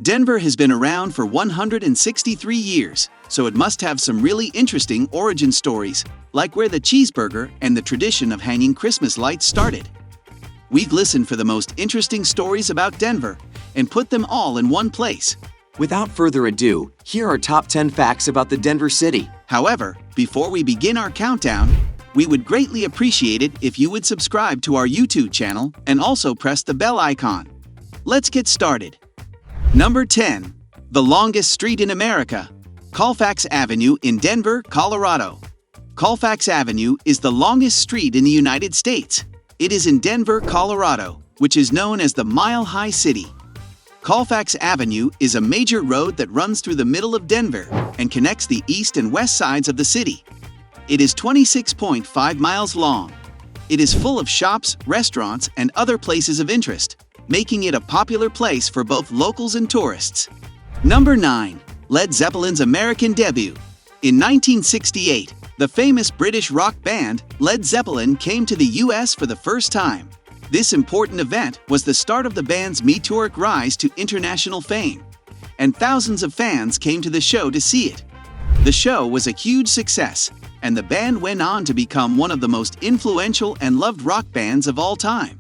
Denver has been around for 163 years, so it must have some really interesting origin stories, like where the cheeseburger and the tradition of hanging Christmas lights started. We've listened for the most interesting stories about Denver and put them all in one place. Without further ado, here are top 10 facts about the Denver city. However, before we begin our countdown, we would greatly appreciate it if you would subscribe to our YouTube channel and also press the bell icon. Let's get started. Number 10. The longest street in America. Colfax Avenue in Denver, Colorado. Colfax Avenue is the longest street in the United States. It is in Denver, Colorado, which is known as the Mile High City. Colfax Avenue is a major road that runs through the middle of Denver and connects the east and west sides of the city. It is 26.5 miles long. It is full of shops, restaurants, and other places of interest, making it a popular place for both locals and tourists. Number 9. Led Zeppelin's American debut. In 1968, the famous British rock band Led Zeppelin came to the US for the first time. This important event was the start of the band's meteoric rise to international fame, and thousands of fans came to the show to see it. The show was a huge success, and the band went on to become one of the most influential and loved rock bands of all time.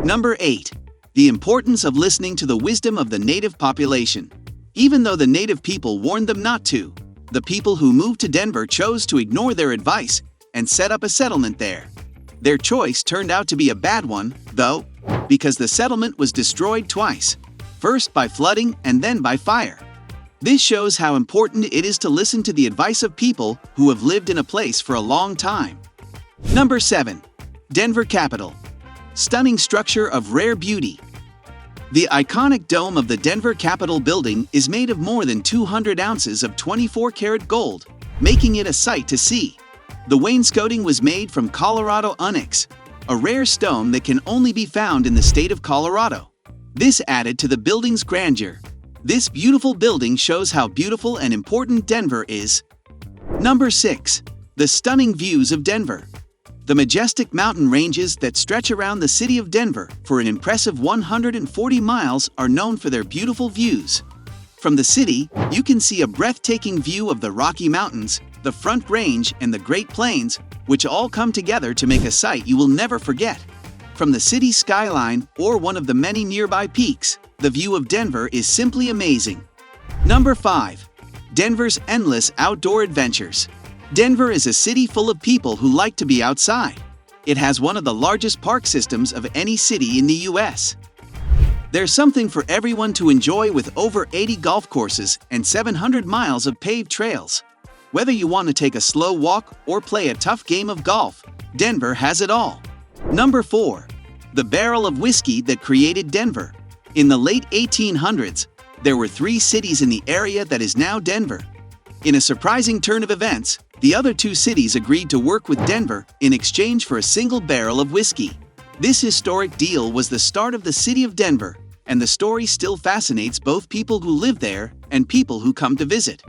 Number 8. The importance of listening to the wisdom of the native population. Even though the native people warned them not to, the people who moved to Denver chose to ignore their advice and set up a settlement there. Their choice turned out to be a bad one, though, because the settlement was destroyed twice, first by flooding and then by fire. This shows how important it is to listen to the advice of people who have lived in a place for a long time. Number 7. Denver Capitol. Stunning structure of rare beauty. The iconic dome of the Denver Capitol building is made of more than 200 ounces of 24-karat gold, making it a sight to see. The wainscoting was made from Colorado onyx, a rare stone that can only be found in the state of Colorado. This added to the building's grandeur. This beautiful building shows how beautiful and important Denver is. Number 6. The stunning views of Denver. The majestic mountain ranges that stretch around the city of Denver for an impressive 140 miles are known for their beautiful views. From the city, you can see a breathtaking view of the Rocky Mountains, the Front Range, and the Great Plains, which all come together to make a sight you will never forget. From the city skyline or one of the many nearby peaks, the view of Denver is simply amazing. Number 5. Denver's endless outdoor adventures. Denver is a city full of people who like to be outside. It has one of the largest park systems of any city in the US. There's something for everyone to enjoy with over 80 golf courses and 700 miles of paved trails. Whether you want to take a slow walk or play a tough game of golf, Denver has it all. Number 4. The barrel of whiskey that created Denver. In the late 1800s, there were 3 cities in the area that is now Denver. In a surprising turn of events, the other 2 cities agreed to work with Denver in exchange for a single barrel of whiskey. This historic deal was the start of the city of Denver, and the story still fascinates both people who live there and people who come to visit.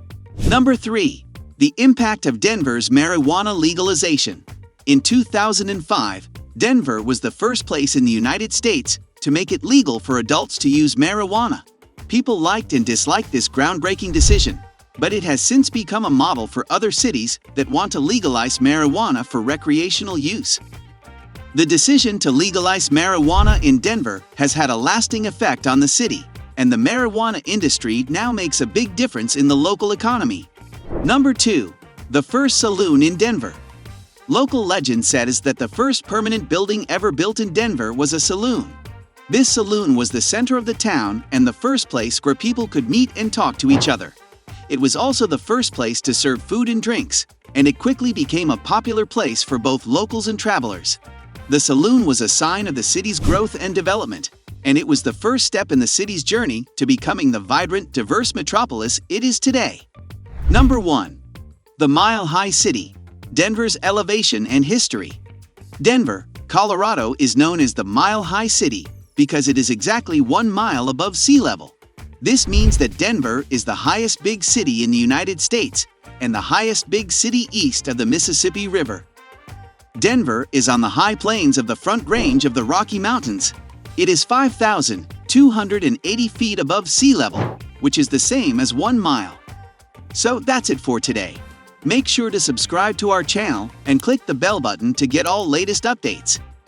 Number 3. The impact of Denver's marijuana legalization. In 2005, Denver was the first place in the United States to make it legal for adults to use marijuana. People liked and disliked this groundbreaking decision, but it has since become a model for other cities that want to legalize marijuana for recreational use. The decision to legalize marijuana in Denver has had a lasting effect on the city, and the marijuana industry now makes a big difference in the local economy. Number 2. The first saloon in Denver. Local legend says that the first permanent building ever built in Denver was a saloon. This saloon was the center of the town and the first place where people could meet and talk to each other. It was also the first place to serve food and drinks, and it quickly became a popular place for both locals and travelers. The saloon was a sign of the city's growth and development, and it was the first step in the city's journey to becoming the vibrant, diverse metropolis it is today. Number 1. The Mile High City. Denver's elevation and history. Denver, Colorado is known as the Mile High City because it is exactly 1 mile above sea level. This means that Denver is the highest big city in the United States and the highest big city east of the Mississippi River. Denver is on the high plains of the Front Range of the Rocky Mountains. It is 5,000, 280 feet above sea level, which is the same as 1 mile. So that's it for today. Make sure to subscribe to our channel and click the bell button to get all latest updates.